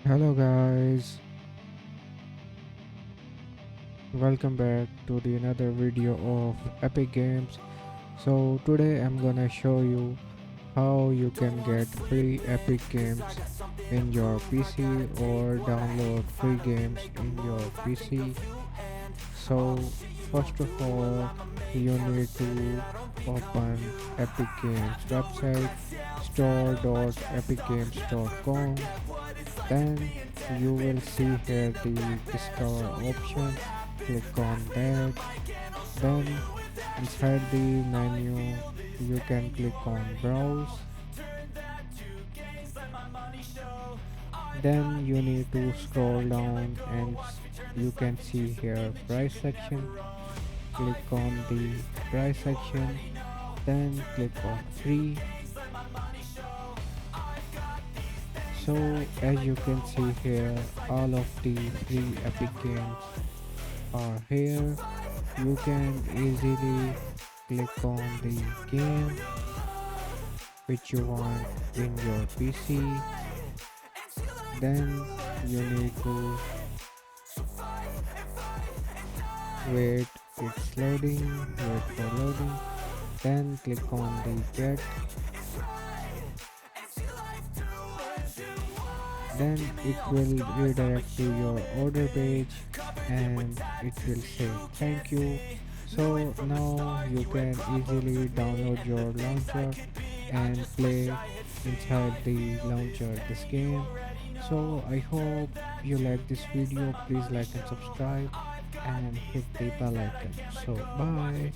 Hello guys, welcome back to the another video of Epic Games. So today I'm gonna show you how you can get free Epic Games in your PC or download free games in your PC. So first of all, you need to open Epic Games website store.epicgames.com. Then you will see here the discover option. Click on that. Then inside the menu you can click on browse. Then you need to scroll down and you can see here price section. Click on the price section. Then click on free. So as you can see here, all of the free Epic Games are here. You can easily click on the game which you want in your PC. Then you need to wait, it's loading, wait for loading. Then click on the get. Then it will redirect to your order page and it will say thank you. So now you can easily download your launcher and play inside the launcher this game. So I hope you like this video. Please like and subscribe and hit the bell icon. So bye.